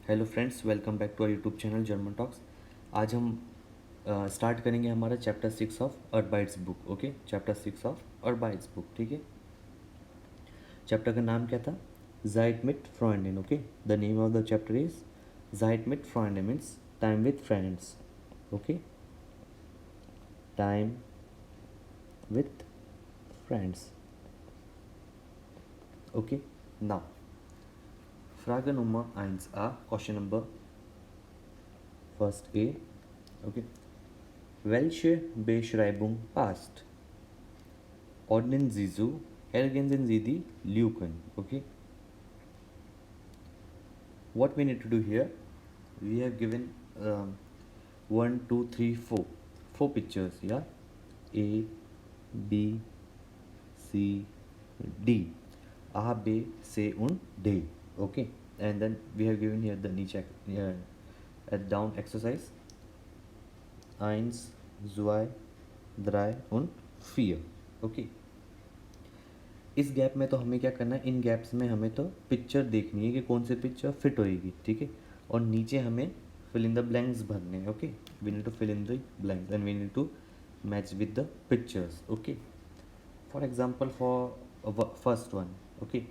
Hello friends, welcome back to our YouTube channel German talks. आज हम start करेंगे हमारा चैप्टर 6 ऑफ अर्बाइट्स बुक। ओके, चैप्टर 6 ऑफ अर्बाइट्स बुक। ठीक है, चैप्टर का नाम क्या था? ज़ाइट मिट फ्रॉन्डेन। Okay, the name of the chapter is ज़ाइट मिट फ्रॉन्डेन, means time with friends. Okay, time with friends. Okay, now Frage Nummer 1a, question number first A. Okay. Welche Beschreibung passt? Ordnen Sie so, ergänzen Sie die Lücken. Okay. What we need to do here? We have given 1, 2, 3, 4. 4 pictures. Yeah. A, B, C, D. A, B, C und D. Okay. And then we have given here the niche at down exercise. 1, 2, 3 und 4. Okay, इस gap में तो हमें क्या करना है, इन gaps में हमें तो पिक्चर देखनी है कि कौन से पिक्चर फिट होएगी। ठीक है, और नीचे हमें फिल इन द ब्लैंक्स भरने हैं। Okay, we need to fill in the blanks and we need to match with the pictures. Okay, for example for first one, okay,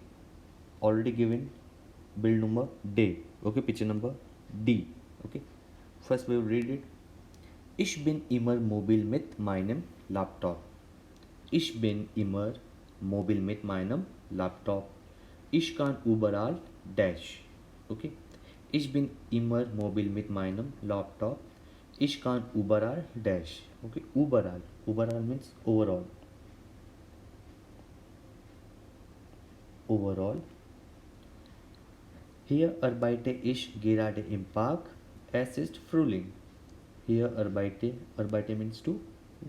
already given bill number D. Okay, picture number D. Okay, first we will read it. Ich bin immer mobil mit meinem Laptop. Ich bin immer mobil mit meinem Laptop. Ich kann überall dash. Okay, ich bin immer mobil mit meinem Laptop. Ich kann überall dash. Okay, überall. Überall means overall. Overall. Hier arbeite ich gerade im Park. Es ist Frühling. Here arbeite means to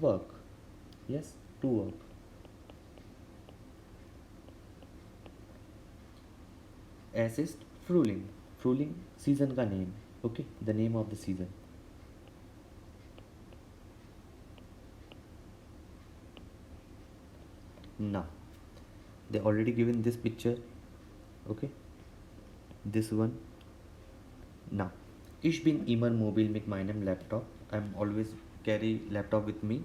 work. Yes, to work. Es ist Frühling. Frühling season का name. Okay, the name of the season. Now, they already given this picture. Okay, this one. Now, ich bin immer mobil mit meinem Laptop. I'm always carry laptop with me.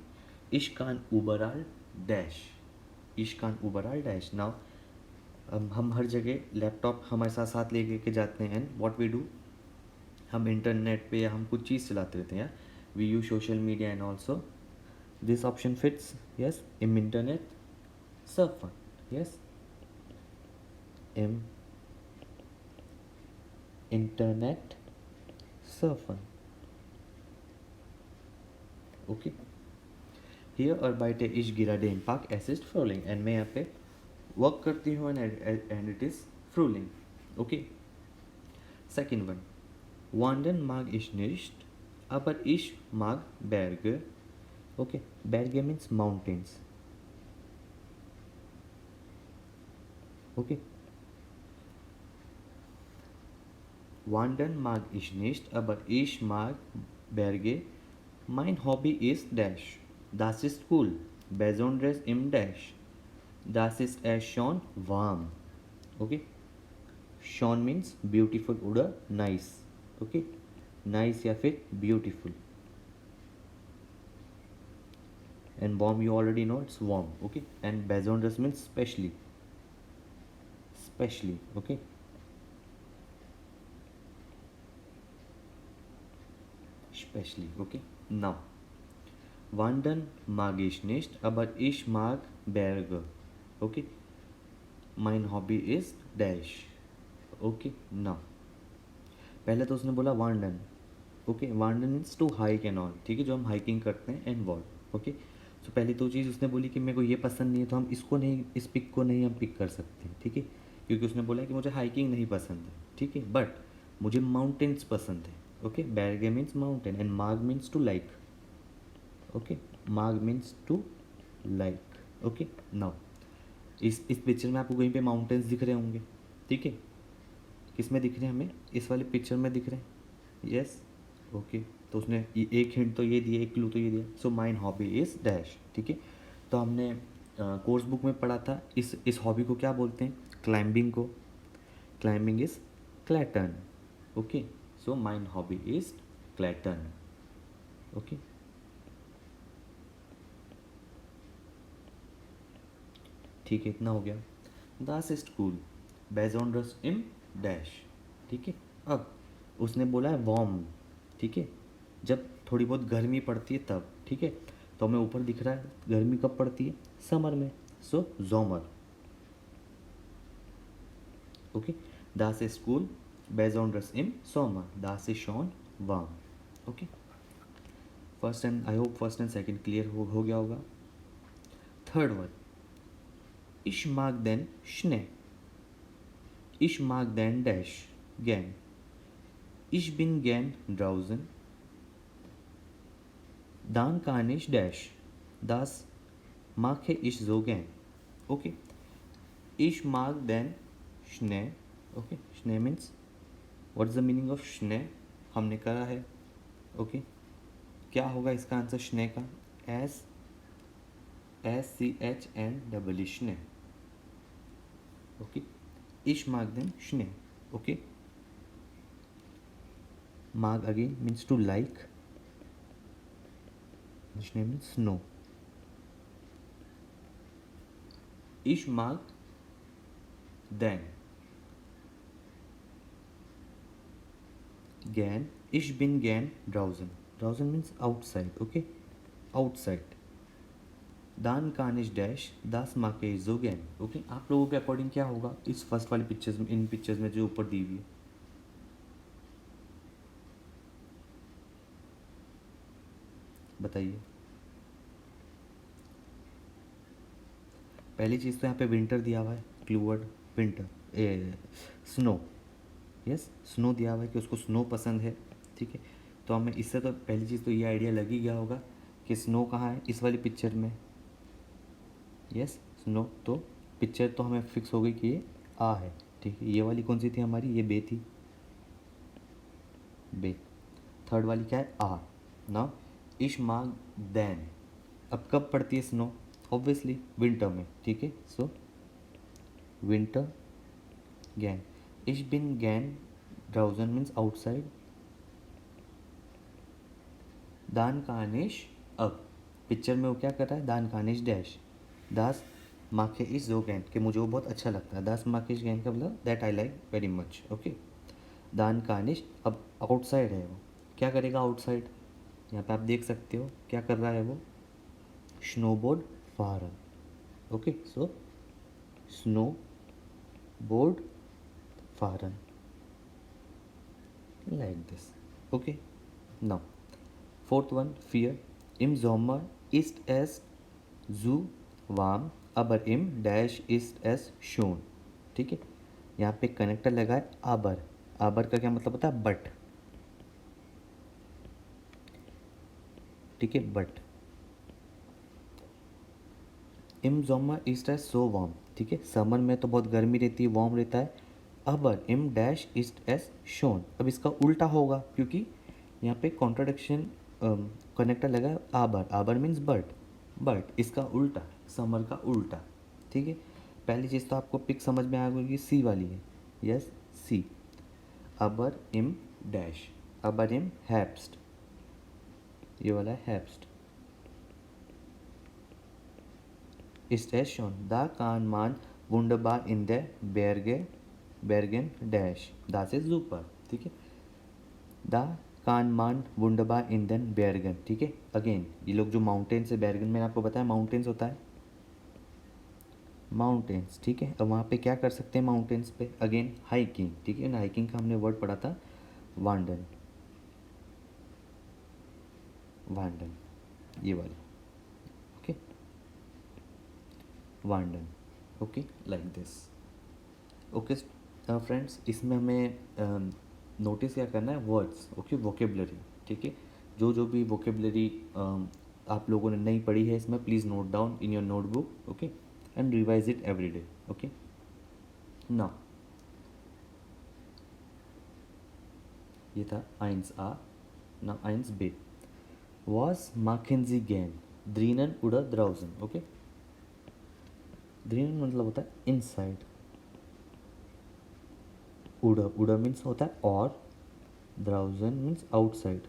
Ich kann überall dash. Ich kann überall dash. Now, हम हर जगह laptop हमारे साथ साथ लेके के जाते हैं। What we do, हम इंटरनेट पे या हम कुछ चीज़ चलाते रहते हैं। We use social media and also this option fits. Yes, इम इंटरनेट सर्फन। यस, इम इंटरनेट सर्फन। ओके, हियर और बाइट इश गिरा डे इन पार्क असिस्ट फ्रोलिंग, एंड मैं यहाँ पे वर्क करती हूँ एंड इट इज़ फ्रोलिंग. Okay, second one, wandern mag ich nicht, aber ich mag Berge. Okay, Berge means mountains. Okay, wandern mag ich nicht, aber ich mag Berge. Mein Hobby ist Dash. Das ist cool. Besonders im Dash. Das ist schon warm. Okay, Sean means beautiful oder nice. Okay, nice या फिर beautiful. And warm you already know, it's warm. Okay, and besonders means specially. Specially. Okay, specially. Okay, now wandern mag ich nicht, aber ich mag Berge. Okay, mein Hobby is dash. Okay, now पहले तो उसने बोला वांडन. Okay, वांडन means to hike and all. ठीक है, जो हम हाइकिंग करते हैं एंड वॉल. ओके, तो पहली तो चीज़ उसने बोली कि मेरे को ये पसंद नहीं है, तो हम इसको नहीं, इस पिक को नहीं हम पिक कर सकते. ठीक है, क्योंकि उसने बोला कि मुझे हाइकिंग नहीं पसंद है. ठीक है, बट मुझे माउंटेन्स पसंद है. ओके, बैरगे मीन्स माउंटेन एंड माग मीन्स टू लाइक. ओके, माग means to like. Okay, now इस पिक्चर में आपको कहीं पे माउंटेन्स दिख रहे होंगे. ठीक है, किस में दिख रहे हैं हमें? इस वाले पिक्चर में दिख रहे हैं. यस, ओके, तो उसने एक हिंट तो ये दिया, एक क्लू तो ये दिया. सो माइन हॉबी इज़ डैश. ठीक है, तो हमने कोर्स बुक में पढ़ा था इस हॉबी को क्या बोलते हैं? क्लाइंबिंग को. क्लाइंबिंग इज़ क्लैटन. Okay, so mein Hobby ist Klettern. Okay, ठीक है, इतना हो गया. Das ist cool. Besonders im dash. ठीक है. अब उसने बोला है वार्म. ठीक है, जब थोड़ी बहुत गर्मी पड़ती है तब. ठीक है, तो हमें ऊपर दिख रहा है गर्मी कब पड़ती है, समर में. सो जोमर. Okay, das ist cool. Besonders im Sommer. Das ist schon warm. Okay, first and I hope first and second clear हो गया होगा. Third one, ich mag den Schnee. Ich mag den Dash gern. Ich bin gern draußen. Dann kann ich Dash. Das mache ich so gern. Okay. Ich mag den Schnee. Okay. Schnee means what is the meaning of Schnee? हमने करा है. Okay. क्या होगा इसका answer Schnee का? SCHN Schnee. Okay. Ich mag den Schnee. Okay. Mag again means to like. Schnee means snow. Ich mag den gern. Ich bin gern draußen. Draußen means outside. Okay. Outside. दान कानिश dash दास माँ के जो gain. Okay, आप लोगों के according क्या होगा इस फर्स्ट वाली पिक्चर्स में, इन पिक्चर्स में जो ऊपर दी हुई है. बताइए. पहली चीज़ तो यहाँ पे विंटर दिया हुआ है, clue word winter. Snow. Yes, snow दिया हुआ है कि उसको स्नो पसंद है. ठीक है, तो हमें इससे तो पहली चीज़ तो ये आइडिया लग ही गया होगा कि स्नो कहाँ है इस वाली पिक्चर में. Yes, snow. तो पिक्चर तो हमें फिक्स हो गई कि ये आ है. ठीक है, ये वाली कौन सी थी हमारी, ये बे थी. बे. थर्ड वाली क्या है, आ. ना इश माग दैन. अब कब पड़ती है स्नो, ऑब्वियसली विंटर में. ठीक है, सो विंटर गैन. इश बिन गैन ड्राउजन मीन्स आउटसाइड. दान कानिश. अब पिक्चर में वो क्या कर रहा है, दान कानिश डैश दास माखे इस जो गैन के मुझे वो बहुत अच्छा लगता है. दास माकिश गैन का मतलब that I like very much. Okay, दान कानिश. अब आउटसाइड है वो, क्या करेगा आउटसाइड, यहाँ पे आप देख सकते हो क्या कर रहा है वो, स्नोबोर्ड फारन. ओके, सो स्नो बोर्ड फारन like this. Okay, now fourth one, fear. Im Sommer ist es zu warm, aber im dash ist es schon. ठीक है, यहाँ पे कनेक्टर लगा है आबर. आबर का क्या मतलब होता है, बट. ठीक है, बट. इम जॉमर इस्ट एज सो वार्म. ठीक है, समर में तो बहुत गर्मी रहती है, वार्म रहता है. अबर इम डैश ईस्ट एस शोन. अब इसका उल्टा होगा क्योंकि यहाँ पे कॉन्ट्राडिक्शन कनेक्टर लगा है आबर. आबर मीन्स बट. बट इसका उल्टा, समर का उल्टा. ठीक है, पहली चीज़ तो आपको पिक समझ में आ गई, सी वाली है. यस, सी. अबर इम डैश. अबर इम हैप्स्ट. ये वाला है हैप्स्ट. ist es schon. Da kann man wunderbar in der Bergen dash. Das ist super. ठीक है, da kann man wunderbar in den Bergen. ठीक है, अगेन ये लोग जो माउंटेन से, बैरगन मैंने आपको बताया माउंटेन्स होता है, माउंटेन्स. ठीक है, अब वहाँ पे क्या कर सकते हैं माउंटेन्स पे, अगेन हाइकिंग. ठीक है ना, हाइकिंग का हमने वर्ड पढ़ा था वांडन. वांडन ये वाली. ओके, वांडन. Okay, like this. Okay friends, इसमें हमें नोटिस क्या करना है, वर्ड्स. Okay, vocabulary. ठीक है, जो जो भी वोकेबलरी आप लोगों ने नहीं पढ़ी है इसमें, please note down in your notebook. Okay, and revise it every day. Okay, ना ये था eins A. ना eins B. Was machen Sie gern drinnen oder draußen. Okay, drinnen मतलब होता है इनसाइड. उड़ा. उड़ा मीन्स होता है और, Draußen means outside.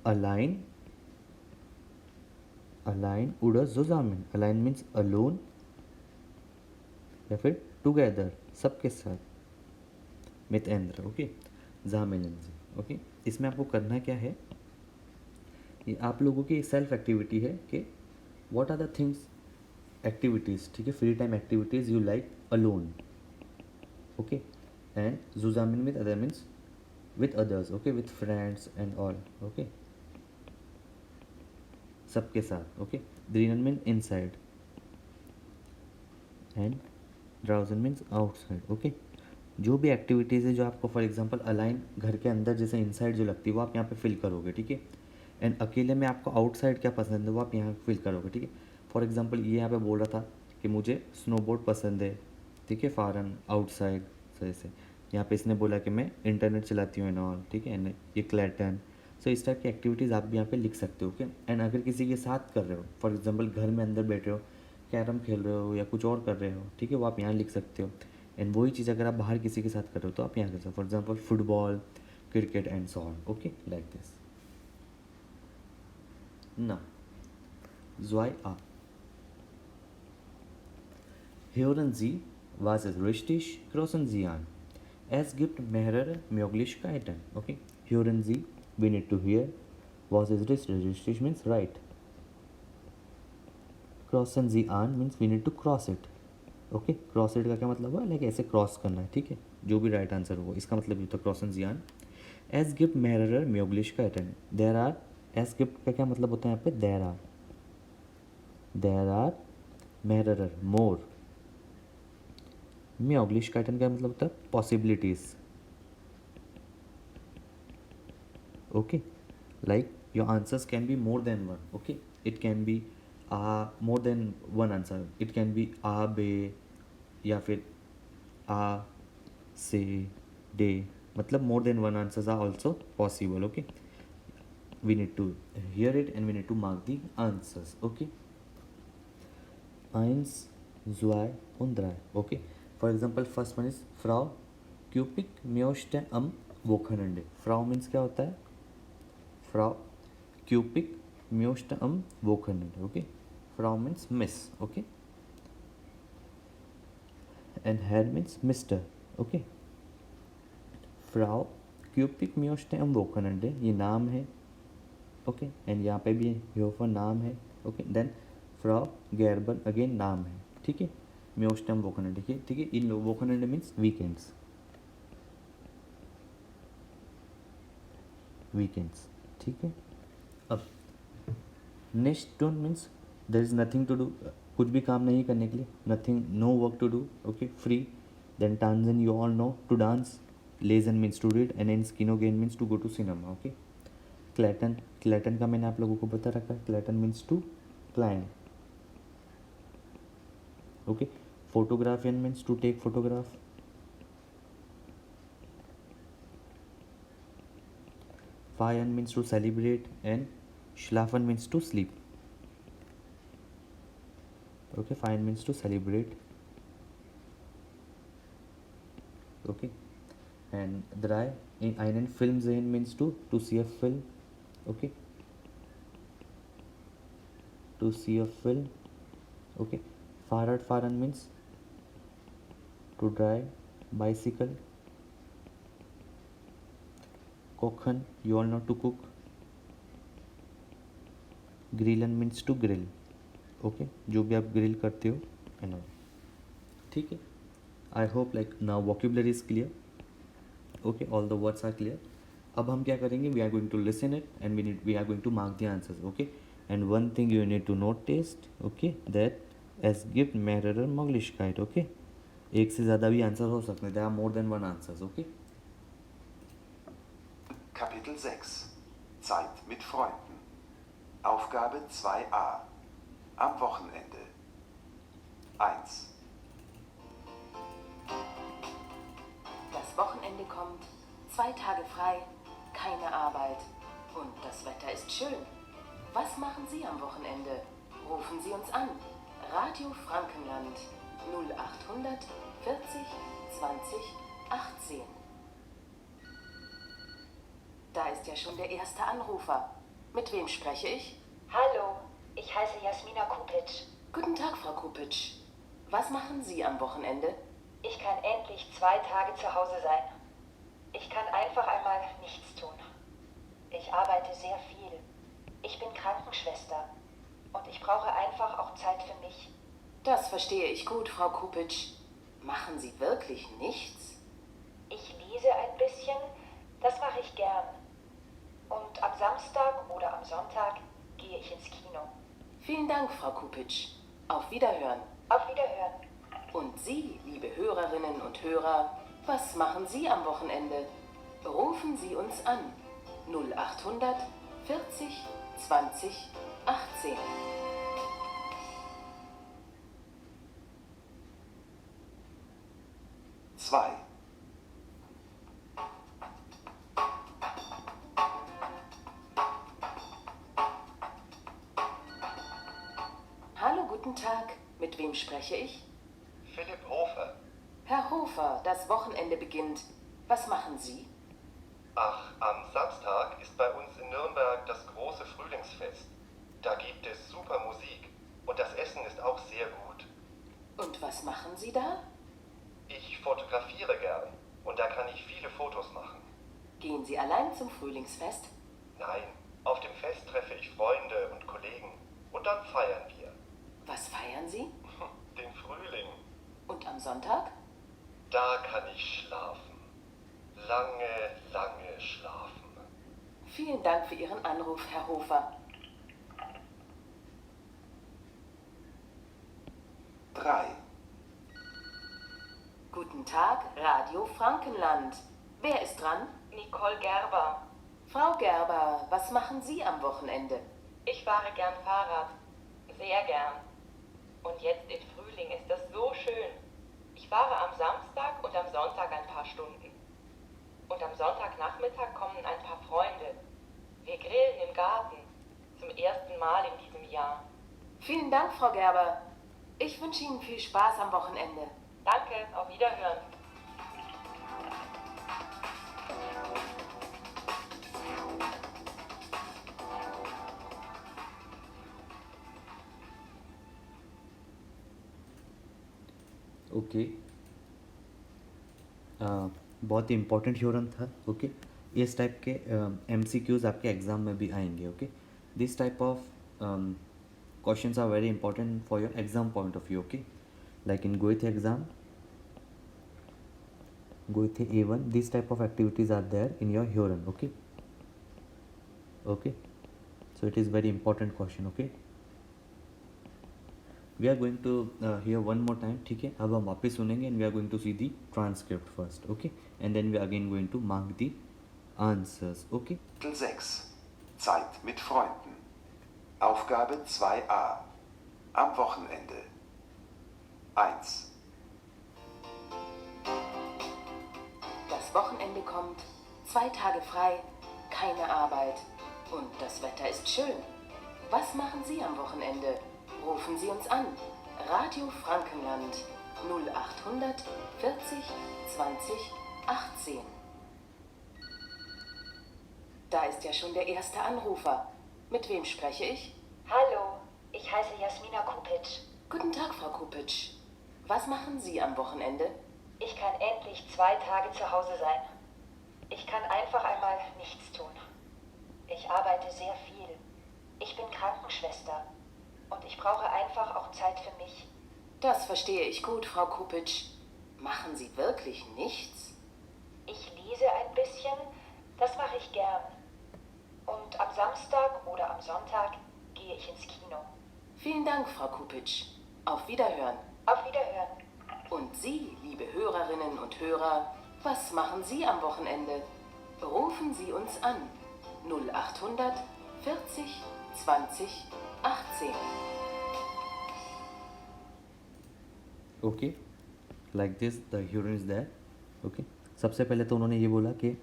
Allein oder zusammen. Allein means alone या फिर टुगेदर, सबके साथ. मितेंद्र. ओके. जामिलन जी. ओके. इसमें आपको करना क्या है, ये आप लोगों की सेल्फ एक्टिविटी है कि what are the things, activities, ठीक है, free time activities you like alone. Okay. And जुजामिन with other means with others. Okay. With friends and all. Okay. सबके साथ. ओके. द्रीनन मीन इनसाइड एंड ड्राउजन मीन्स आउटसाइड. ओके. जो भी activities है जो आपको फॉर एग्जांपल अलाइन घर के अंदर जैसे इनसाइड जो लगती है वो आप यहाँ पे फिल करोगे. ठीक है. एंड अकेले में आपको आउटसाइड क्या पसंद है वो आप यहाँ फिल करोगे. ठीक है. फॉर एग्जांपल ये यहाँ पे बोल रहा था कि मुझे स्नोबोर्ड पसंद है. ठीक है. फॉरन आउटसाइड सही से. यहाँ पे इसने बोला कि मैं इंटरनेट चलाती हूँ एंड ऑल. ठीक है. एंड ये क्लैटन. सो इस टाइप की एक्टिविटीज़ आप भी यहाँ पे लिख सकते हो. ओके. एंड अगर किसी के साथ कर रहे हो, फॉर एग्जांपल घर में अंदर बैठे हो, कैरम खेल रहे हो या कुछ और कर रहे हो, ठीक है, वो आप यहाँ लिख सकते हो. एंड वही चीज़ अगर आप बाहर किसी के साथ कर रहे हो तो आप यहाँ कर सकते हो. For example football, cricket and so on. Okay. Like this. ना zwei a. Hören Sie, was ist richtig? Crossen Sie an. Es gibt mehrere Möglichkeiten. Okay. Hören Sie, we need to hear. Was is richtig? Richtig means right. Crossen Sie an means we need to cross it. Okay. Cross it का क्या मतलब हुआ, like ऐसे cross करना है. ठीक है. जो भी राइट आंसर हो इसका मतलब ये तो क्रॉसन जियान. एस गिफ्ट मेरर म्योग्लिश का एटन. There are. एस गिफ्ट का क्या मतलब होता है यहाँ पे, देर आर मेरर मोर. म्योग्लिश का एटन का मतलब होता है possibilities. Okay. Like your answers can be more than one. Okay. It can be more than one answer. It can be आ बे या फिर आ से डे. मतलब more than one answers are also possible. Okay. We need to hear it and we need to mark the answers. Okay. eins, zwei und drei. Okay. For example, first one is Frau Cupid möchte am Wochenende. Frau means क्या होता है, Frau Cupid möchte am Wochenende. Okay. Frau means miss. Okay. And Herr means Mr. Okay. Frau Cupid möchte am Wochenende, ये नाम है. Okay. And यहाँ पे भी ह्योफर नाम है. ओके. देन फ्रॉ गैरबन अगेन नाम है. ठीक है. म्योस्टम वोकनंडे. ठीक है. इन वोकनंडे मीन्स वीकेंड्स. ठीक है. अब नेक्स्ट टून means there is nothing to do. कुछ भी काम नहीं करने के लिए. Nothing, no work to do. Okay. Free. Then टांजन you all know, to dance. लेजन मीन्स टू रीड. एंड इन स्किनोगेन means to go to cinema. Okay. क्लैटन का मैंने आप लोगों को बता रखा है. क्लैटन मीन्स टू क्लाइम. ओके. फोटोग्राफियन मीन्स टू टेक फोटोग्राफ. फायन मीन्स टू सेलिब्रेट. एंड श्लाफन मीन्स टू स्लीप. ओके. फायन means to celebrate. Okay. And द्राई in einen Film sehen means to see a film. Okay. To see a film. Okay. Fahren means to drive bicycle. Kochen, you all know to cook. Grillen means to grill. Okay. जो भी आप grill करते हो and all. ठीक है. I hope like now vocabulary is clear. Okay, all the words are clear. अब हम क्या करेंगे, we are going to listen it and we are going to mark the answers. Okay. And one thing you need to notice, okay, that es gibt mehrere Möglichkeiten. Okay. एक से ज़्यादा भी answer हो सकते हैं. There are more than one answers. Okay. Kapitel 6. Zeit mit Freunden. Aufgabe 2a. Am Wochenende. 1. Das Wochenende kommt, 2 Tage frei, keine Arbeit und das Wetter ist schön. Was machen Sie am Wochenende? Rufen Sie uns an. Radio Frankenland 0800 40 20 18. Da ist ja schon der erste Anrufer. Mit wem spreche ich? Hallo, ich heiße Jasmina Kupic. Guten Tag, Frau Kupic. Was machen Sie am Wochenende? Ich kann endlich 2 Tage zu Hause sein. Ich kann einfach einmal nichts tun. Ich arbeite sehr viel. Ich bin Krankenschwester und ich brauche einfach auch Zeit für mich. Das verstehe ich gut, Frau Kupic. Machen Sie wirklich nichts? Ich lese ein bisschen, das mache ich gern. Und am Samstag oder am Sonntag gehe ich ins Kino. Vielen Dank, Frau Kupic. Auf Wiederhören. Auf Wiederhören. Und Sie, liebe Hörerinnen und Hörer, was machen Sie am Wochenende? Rufen Sie uns an. 0800 40 20 18. Zwei. Hallo, guten Tag. Mit wem spreche ich? Philipp Hofer. Herr Hofer, das Wochenende beginnt. Was machen Sie? Ach, am Samstag ist bei uns in Nürnberg das große Frühlingsfest. Da gibt es super Musik und das Essen ist auch sehr gut. Und was machen Sie da? Ich fotografiere gern und da kann ich viele Fotos machen. Gehen Sie allein zum Frühlingsfest? Nein, auf dem Fest treffe ich Freunde und Kollegen und dann feiern wir. Was feiern Sie? Den Frühling. Und am Sonntag? Da kann ich schlafen. Lange, lange schlafen. Vielen Dank für Ihren Anruf, Herr Hofer. Drei. Guten Tag, Radio Frankenland. Wer ist dran? Nicole Gerber. Frau Gerber, was machen Sie am Wochenende? Ich fahre gern Fahrrad. Sehr gern. Und jetzt im Frühling ist das so schön. Ich fahre am Samstag und am Sonntag ein paar Stunden. Und am Sonntagnachmittag kommen ein paar Freunde. Wir grillen im Garten. Zum ersten Mal in diesem Jahr. Vielen Dank, Frau Gerber. Ich wünsche Ihnen viel Spaß am Wochenende. Danke, auf Wiederhören. Okay बहुत ही important ह्योरम था. Okay इस type के MCQs आपके exam में भी आएंगे. Okay this type of questions are very important for your exam point of view. Okay like in Goethe exam, Goethe A1, this type of activities are there in your ह्योरम. Okay okay so it is very important question. Okay we are going to hear one more time. ठीक है, अब हम वापस सुनेंगे and we are going to see the transcript first. Okay and then we are again going to mark the answers. Okay Kapitel 6. Zeit mit Freunden. Aufgabe 2a. Am Wochenende. 1. Das Wochenende kommt, 2 Tage frei, keine Arbeit. Und das Wetter ist schön. Was machen Sie am Wochenende? Rufen Sie uns an. Radio Frankenland 0800 40 20 18. Da ist ja schon der erste Anrufer. Mit wem spreche ich? Hallo, ich heiße Jasmina Kupic. Guten Tag, Frau Kupic. Was machen Sie am Wochenende? Ich kann endlich 2 Tage zu Hause sein. Ich kann einfach einmal nichts tun. Ich arbeite sehr viel. Ich bin Krankenschwester und ich brauche einfach auch Zeit für mich. Das verstehe ich gut, Frau Kupic. Machen Sie wirklich nichts? Ich lese ein bisschen, das mache ich gern. Und am Samstag oder am Sonntag gehe ich ins Kino. Vielen Dank, Frau Kupic. Auf Wiederhören. Auf Wiederhören. Und Sie, liebe Hörerinnen und Hörer, was machen Sie am Wochenende? Rufen Sie uns an. 0800 40 20 18. Okay like this the ह्यूरन is there. Okay सबसे पहले तो उन्होंने ये बोला कि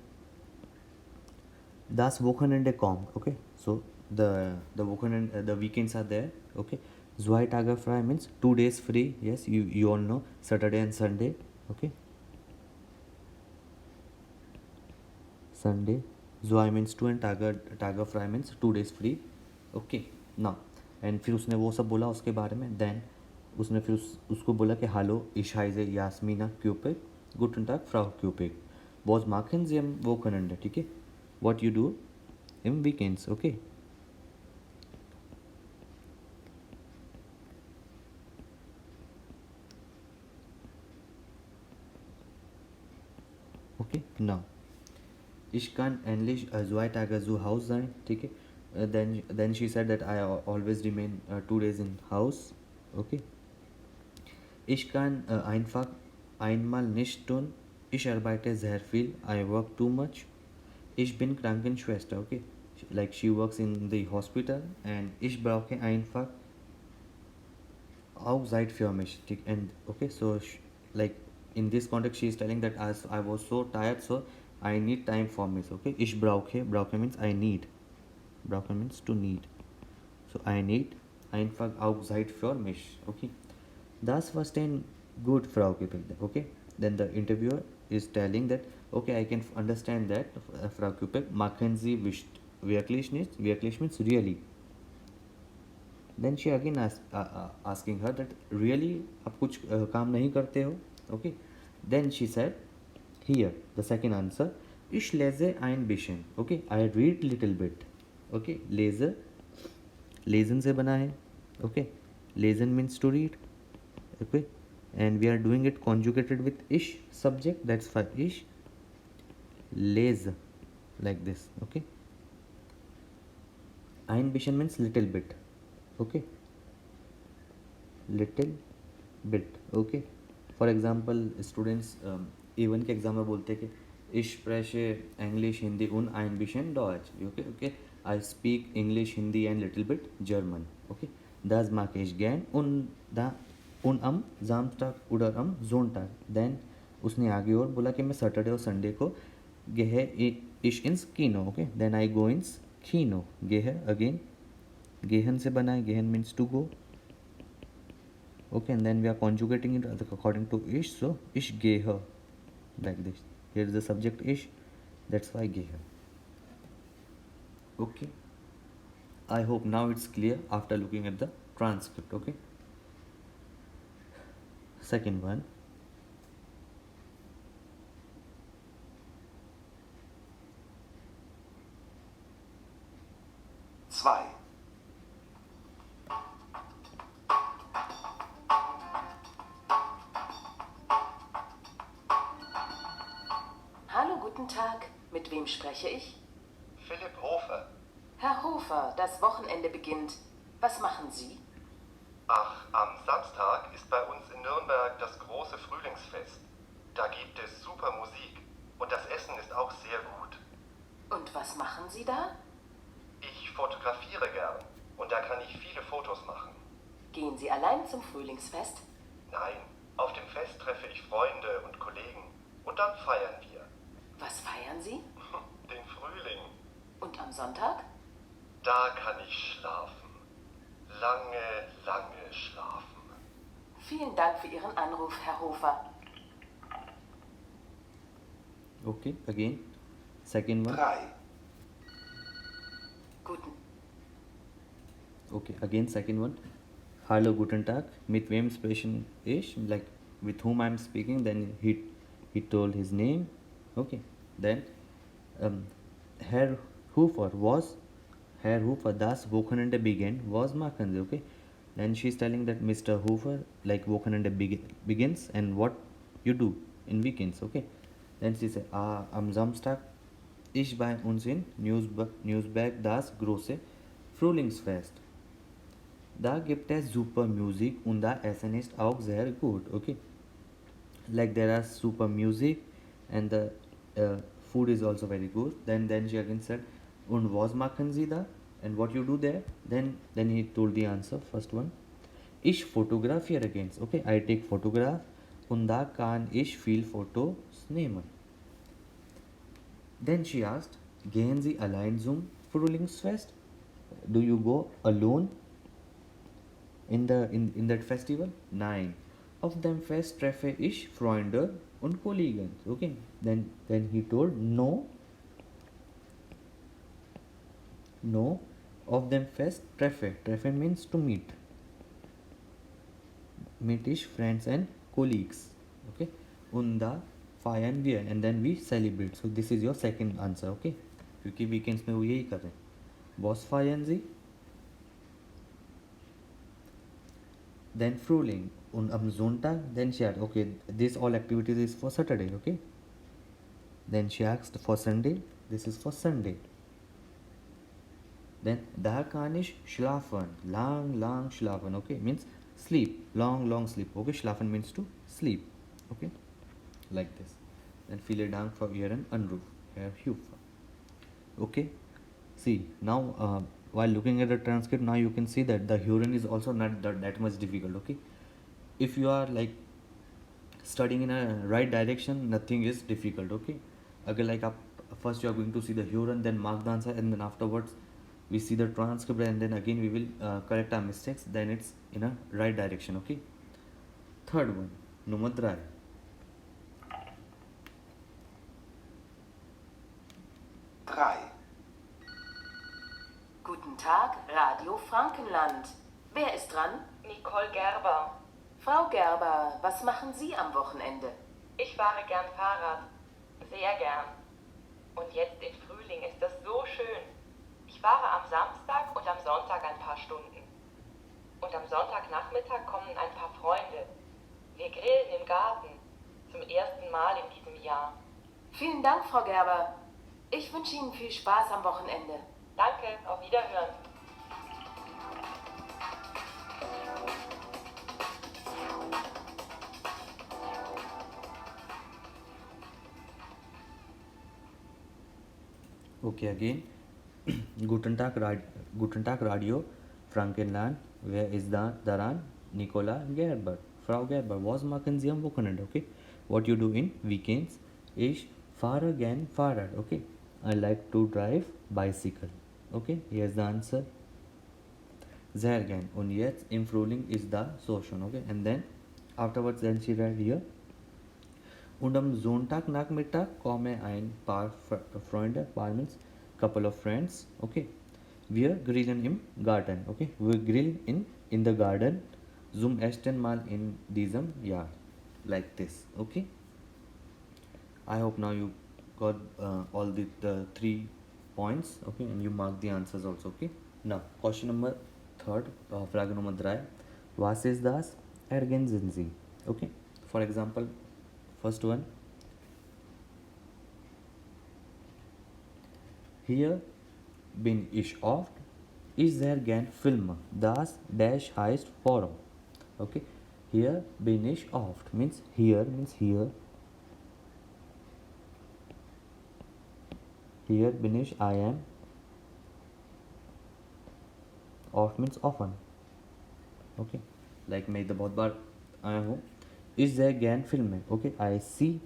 das Wochenende kommt. Okay, so the weekend the weekends are there. Okay, 2 Tage frei means 2 days free. Yes, you all know Saturday and Sunday. Okay, Sunday Zwei means 2 and Tage frei means 2 days free. Okay, now and फिर उसने वो सब बोला उसके बारे में. Then उसने फिर उसको बोला कि hallo, ich heiße Jasmina Cupid. Guten Tag, Frau Cupid. Was machen Sie am Wochenende? ठीक है? What you do im weekends? Okay. Okay, now ich kann endlich 2 Tage zu Hause sein, ठीक है? Then she said that I always remain 2 days in house. Okay. Ich kann einfach einmal nicht tun. Ich arbeite sehr viel. I work too much. Ich bin Krankenschwester. Okay. Like she works in the hospital and ich brauche einfach auch Zeit für mich. And okay, so like in this context, she is telling that as I was so tired, so I need time for me. So, okay, ich brauche means I need. Brauche means to need. So I need einfach auch Zeit für mich. Okay, das was denn good, Frau Kipping. Okay, then the interviewer is telling that okay, I can understand that, Frau Kipping. Machen Sie wirklich nicht? Wirklich means really. Then she again asking her that really आप कुछ काम नहीं करते हो. Okay. Then she said here the second answer, ich lese ein bisschen. Okay, I read little bit. Okay, lese lesen से बना है. Okay, lesen means to read. Okay, and we are doing it conjugated with ish subject. That's for ish. Lese like this. Okay, ein bisschen means little bit. Okay, little bit. Okay, for example students A1 के exam में बोलते हैं कि ich spreche English, Hindi und ein bisschen Deutsch. Okay, okay. I speak English, Hindi and little bit German. Okay. Das mag ich gern und am Samstag oder am Sonntag. Then उसने आगे और बोला कि मैं सैटरडे और Sunday को gehe ich ins Kino. Okay. Then I go ins Kino. Gehe again. Gehen से बना है. Gehen means to go. Okay, and then we are conjugating it according to ish. So ich gehe like this. Here is the subject ish. That's why gehe. Okay. I hope now it's clear after looking at the transcript. Okay. Second one. Zwei. Hallo, guten Tag. Mit wem spreche ich? Philipp Hofer. Herr Hofer, das Wochenende beginnt. Was machen Sie? Ach, am Samstag ist bei uns in Nürnberg das große Frühlingsfest. Da gibt es super Musik und das Essen ist auch sehr gut. Und was machen Sie da? Ich fotografiere gern und da kann ich viele Fotos machen. Gehen Sie allein zum Frühlingsfest? Nein, auf dem Fest treffe ich Freunde und Kollegen und dann feiern wir. Was feiern Sie? Den Frühling. Und am Sonntag? Da kann ich schlafen. Lange, lange schlafen. Vielen Dank für Ihren Anruf, Herr Hofer. Okay, again. Second one. 3. Guten. Okay, again second one. Hallo, guten Tag. Mit wem sprechen ich? Like with whom I'm speaking. Then he told his name. Okay. Then Herr Hofer, das Wochenende began, was machen Sie? Okay. Then she's telling that Mr. Hofer, like Wochenende begins and what you do in weekends. Okay. Then she said, am Samstag ist bei uns in Nürnberg das große Frühlingsfest. Da gibt es super Musik und das Essen ist auch sehr gut. Okay. Like there are super music and the food is also very good. Then she again said, und was machen Sie da? And what you do there? Then he told the answer, first one. Ich fotografiere again. Okay, I take photograph und da kann ich viel Fotos nehmen. Then she asked, gehen Sie allein zum Frühlingsfest? Do you go alone in that festival? Nein. Auf dem Fest treffe ich Freunde und Kollegen. Okay. Then he told, no. No of them fest treffe. Treffe means to meet. Meet is friends and colleagues. Okay. Unda feiern wir and then we celebrate. So this is your second answer. Okay. क्योंकि weekends में वो यही कर रहे हैं. Was feiern sie? Then Frühling und am Sonntag then she asked, okay, this all activities is for Saturday, okay. Then she asked for Sunday, this is for Sunday. Then da kann ich schlafen, lang schlafen, okay, means sleep, long sleep, okay. Schlafen means to sleep, okay, like this. Then viele Dank für Ihren Anruf, Herr Hufer. Okay, see now while looking at the transcript, now you can see that the Huron is also not that much difficult. Okay, if you are like studying in a right direction, nothing is difficult. Okay, again, like first you are going to see the Huron, then mark the answer, and then afterwards we see the transcript, and then again we will correct our mistakes. Then it's in a right direction. Okay, third one, Nummer 3. Guten Tag, Radio Frankenland. Wer ist dran? Nicole Gerber. Frau Gerber, was machen Sie am Wochenende? Ich fahre gern Fahrrad. Sehr gern. Und jetzt im Frühling ist das so schön. Ich fahre am Samstag und am Sonntag ein paar Stunden. Und am Sonntagnachmittag kommen ein paar Freunde. Wir grillen im Garten. Zum ersten Mal in diesem Jahr. Vielen Dank, Frau Gerber. Ich wünsche Ihnen viel Spaß am Wochenende. Danke, auf Wiederhören. Okay, again. Guten Tag, Radio Frankenland. Wer ist da daran? Nicola Gerber. Frau Gerber, was machen Sie am Wochenende? Okay, what you do in weekends? Ich fahre gern Fahrrad. Okay, I like to drive bicycle. Okay, here's the answer. Sehr gern. Und jetzt im Frühling ist da so schön. Okay, and then afterwards then she read here. Und am Sonntagnachmittag kommen ein paar Freunde, means couple of friends, okay. Wir grillen im Garten, okay. We grill in the garden zum ersten Mal in diesem Jahr, like this, okay. I hope now you got all the 3 points, okay, and you mark the answers also, okay. Now question number 3, Frage Nummer 3. Was ist das? Ergänzen Sie, okay. For example, first one. Hier bin ich oft. Ich sehr gern Filme. Das dash heißt Forum. Okay. Hier bin ich oft means here means here. Here bin ich I am. Oft means often. Okay. Like मैं इधर बहुत बार आया हूँ. Ich sehr gern Filme. Okay. I see.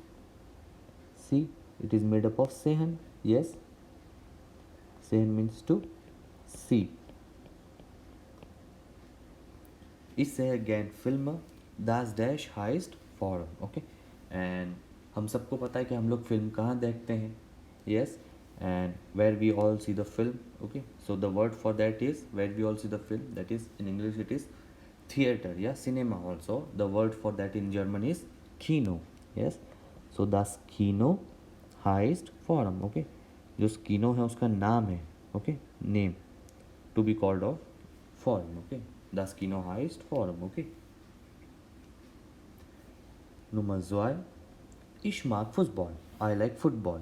It is made up of sehen. Yes. Sehen means to see. Ich sehe gern Filme. Das dash heißt Forum. Okay. And हम सबको पता है कि हम लोग फिल्म कहाँ देखते हैं. Yes. And where we all see the film. Okay. So the word for that is where we all see the film. That is in English it is theater. Yeah. Cinema also. The word for that in German is Kino. Yes. So das Kino heißt Forum. Okay. जो Kino है उसका नाम है. Okay. Name. To be called of Forum. Okay. Das Kino heißt Forum. Okay. Nummer 2. Ich mag Fußball. I like football.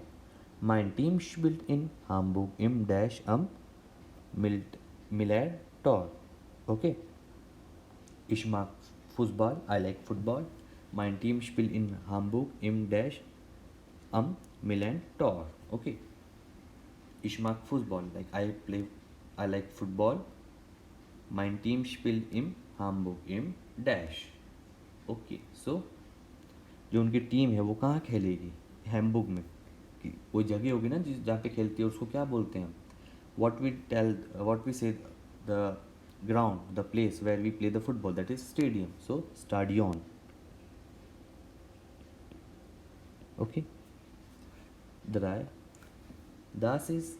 Mein Team spielt in Hamburg im Dash am Miller Tor. Okay. Ich mag Fußball. I like football. Mein Team spielt in Hamburg im Dash am Milan Tor. Okay. Ich mag Fußball. Like I like football. Mein Team spielt in Hamburg im Dash. Okay. So जो उनकी team है वो कहाँ खेलेगी? Hamburg में. कोई जगह होगी ना जहाँ पे खेलती है, उसको क्या बोलते हैं? what we say the ground, the place where we play the football, that is stadium. So Stadion. Okay. 3. Das ist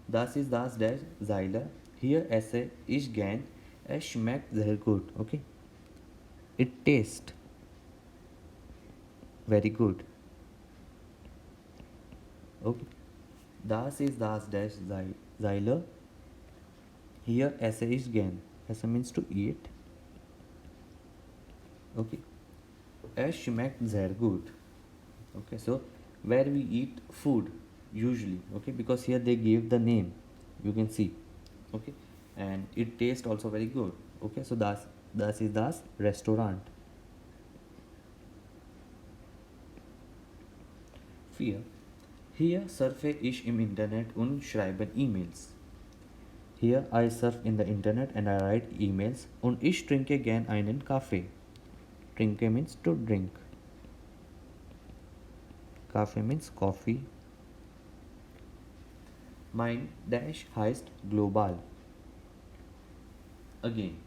Das ist das der Zeile. Hier esse ich gern. Es schmeckt sehr gut. Okay. It tastes very good. Okay. Das ist das der Zeile. Here esse ich gern. Esse means to eat. Okay. Es schmeckt sehr gut. Okay, so where we eat food usually, okay, because here they gave the name, you can see, okay, and it tastes also very good. Okay, so das is das restaurant. Vier. Hier surfe ich im Internet und schreibe E-Mails. Here I surf in the internet and I write emails und ich trinke gern einen Kaffee. Trinke means to drink. Kaffee means coffee. Mein dash heißt global. Again,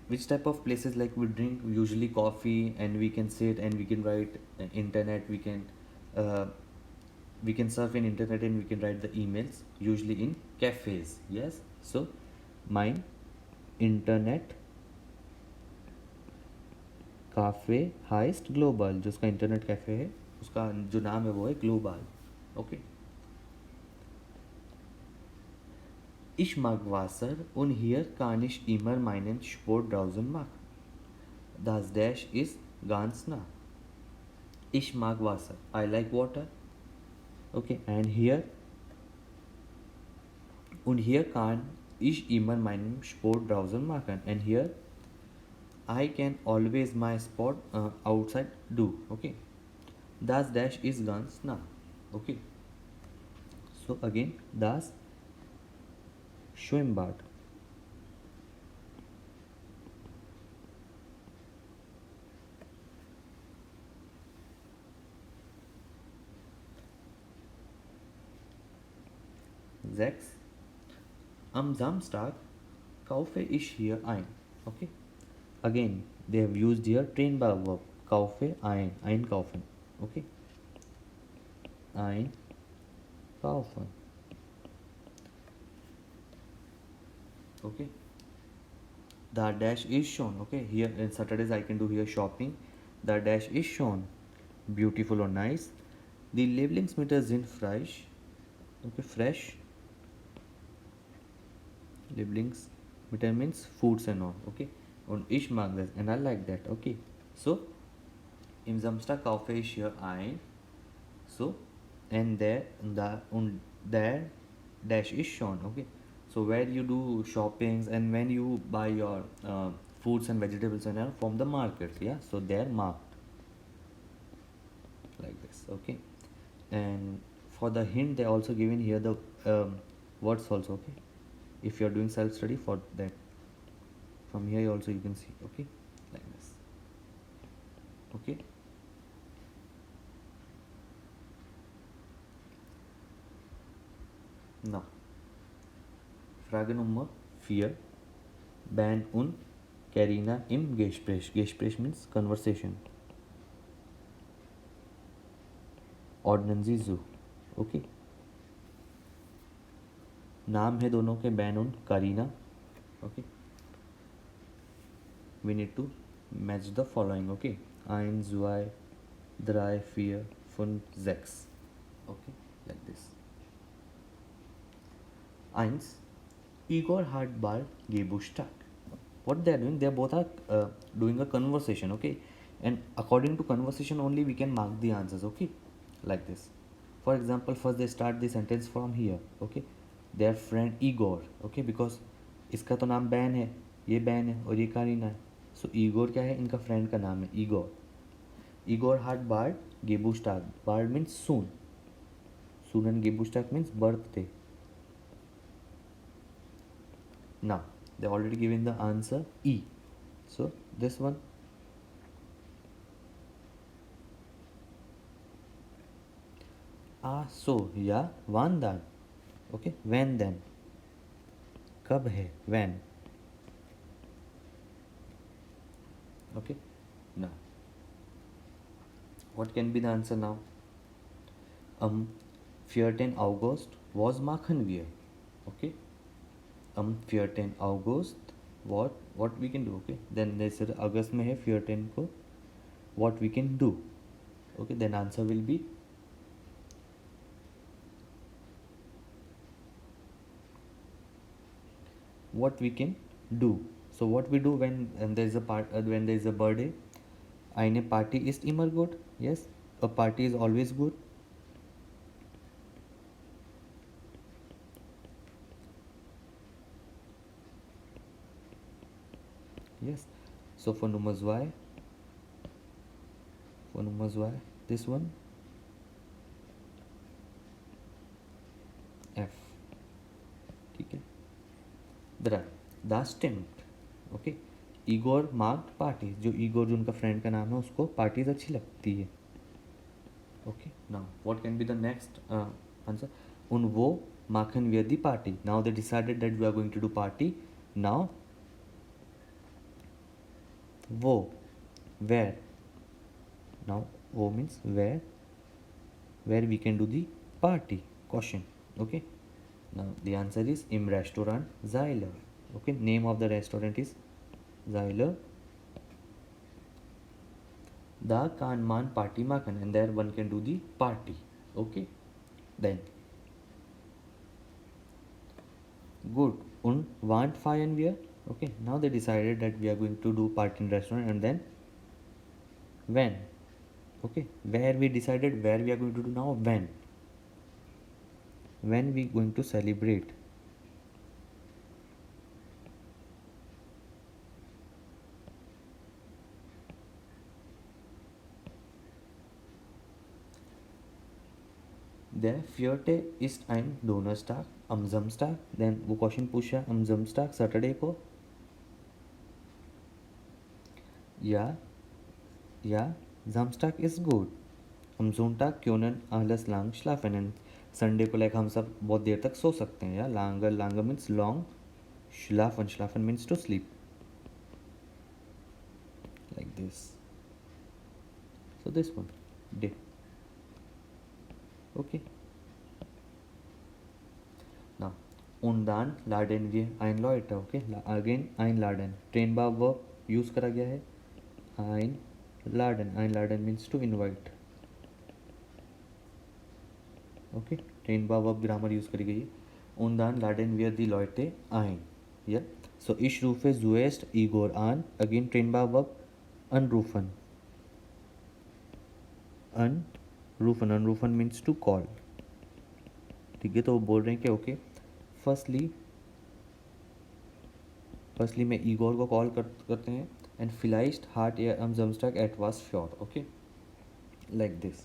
which type of places like we drink usually coffee and we can sit and we can write internet, uh, we can surf in internet and we can write the emails usually in cafes. Yes, so mein internet cafe हाइस्ट Global, जो उसका internet cafe है उसका जो नाम है वो है global. Okay. Ich mag Wasser und hier kann ich immer meinen Sport draußen machen. Das Dash ist ganz nah. Ich mag Wasser. I like water. Okay, and here und hier kann ich immer meinen Sport draußen machen. And here I can always my sport outside do. Okay, das dash is ganz nah. Okay, so again das Schwimmbad. Sechs. Am Samstag kaufe ich hier ein. Okay, again they have used here train by verb. Kaufe ein, einkaufen. Okay, einkaufen. Okay, the dash is shown. Okay, here in Saturdays I can do here shopping. The dash is shown. Beautiful or nice. The Lieblingsmittel sind fresh. Okay, fresh. Lieblingsmittel means foods and all. Okay, und ich mag das and I like that. Okay, so im Samstag kaufe ich hier ein. So and there und there dash is shown. Okay, so where you do shoppings and when you buy your fruits and vegetables and all from the markets. Yeah, so they're marked like this. Okay, and for the hint they also given here the words also. Okay, if you're doing self study for that, from here also you can see. Okay, like this. Okay, now Frage Nummer 4. Ben und Karina im Gespräch. Gespräch means conversation. Ordnen Sie so. Okay, नाम है दोनों के ban und Kareena. Okay, we need to match the following. Okay, 1, 2, 3, 4, 5, 6. Okay, like this. 1. Igor hat bald Geburtstag. What they are doing, they both are doing a conversation. Okay, and according to conversation only we can mark the answers. Okay, like this. For example, first they start the sentence from here. Okay, their friend Igor. Okay, because इसका तो नाम ban है, ये ban है और ये कारीना है. सो Igor क्या है, इनका फ्रेंड का नाम है ईगोर. ईगोर हार्ट बार्ड गेबुस्टाग. बार्ड मीन्स सून. सून एंड गेबुस्टाग means birthday. Now they already given the answer E. So this one. So या wann dann. Okay, when then. कब है, when. Okay, now what can be the answer now? 14 August was Machanvir. Okay. 14 August, what we can do. Okay, then they said अगस्त में है 14 को, what we can do. Okay, then answer will be what we can do. So what we do when there is a when there is a birthday. Eine Party ist immer gut. Yes, a party is always good. Yes. So for numbers y, this one f. ठीक है. There are the stimmt. Okay. Igor marked parties. जो Igor जो उनका friend का नाम है उसको parties अच्छी लगती है. Okay. Now what can be the next answer. उन वो माखन वेयर दी पार्टी. Now they decided that we are going to do party. Now वो where. Now wo means where we can do the party. Caution. Okay. Now the answer is im Restaurant Zeiler. Okay, name of the restaurant is Zeiler. Da kann man Party machen, and there one can do the party. Okay. Then good. Und want feiern wir. Okay, now they decided that we are going to do party in restaurant, and then when. Okay, where we decided where we are going to do. Now when we going to celebrate. Der 4. ist ein Donnerstag, am Samstag. Then वो question पूछा am Samstag Saturday को. या Samstag ist gut. am Sonntag können alles lang schlafen. And Sunday को like हम सब बहुत देर तक सो सकते हैं. या लांगर means long. schlafen means to sleep. Like this. So this one day. Okay. Now, und dann laden wir ein Leute. Okay. Again einladen. Train बा verb use करा गया है. einladen means to invite. Okay. Train बा verb grammar use करी गई है. Und dann laden wir die Leute ein. Yeah. So ich rufe zuerst Igor an. Again train बा verb anrufen. Anrufen means to call. ठीक है. तो वो बोल रहे हैं कि ओके फर्स्टली मैं ईगोर को कॉल करते हैं. And vielleicht hat er am Samstag etwas vor. Okay, like this.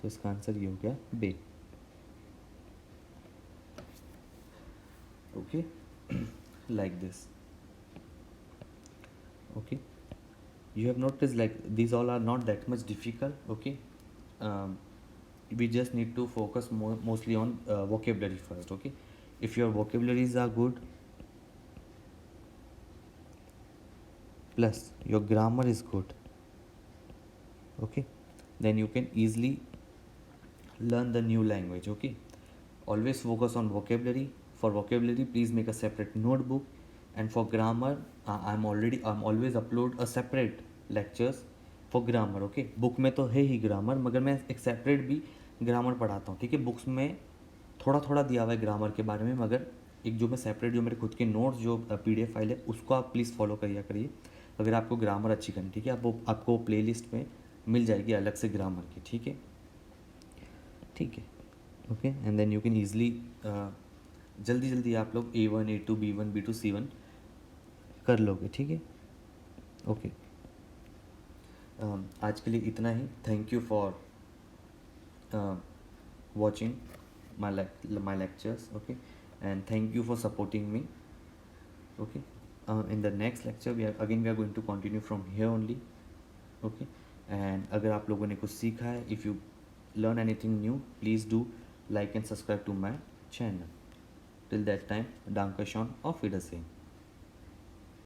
तो इसका आंसर ये हो गया बे. Okay, like this. Okay, you have noticed like these all are not that much difficult. Okay. We just need to focus mostly on vocabulary first. Okay, if your vocabularies are good plus your grammar is good, okay, then you can easily learn the new language. Okay, always focus on vocabulary. For vocabulary, please make a separate notebook. And for grammar, I'm always upload a separate lectures for grammar. Okay, book में तो है ही grammar, मगर मैं एक separate भी grammar पढ़ाता हूँ. ठीक है, बुक्स में थोड़ा थोड़ा दिया हुआ है ग्रामर के बारे में, मगर एक जो मैं सेपरेट जो मेरे खुद के नोट्स जो PDF फाइल है उसको आप प्लीज़ फॉलो करिए अगर आपको ग्रामर अच्छी करनी. ठीक है, आपको प्ले लिस्ट में मिल जाएगी अलग से ग्रामर की. ठीक है. Okay, and then you can easily जल्दी आप लोग A1 A2 B1 B2 C1 कर लोगे. ठीक है. ओके, आज के लिए इतना ही. Thank you for watching my lectures. Okay, and thank you for supporting me. Okay, in the next lecture we are going to continue from here only. Okay, and अगर आप लोगों ने कुछ सीखा है, if you learn anything new, please do like and subscribe to my channel. Till that time, Danke schön, auf Wiedersehen.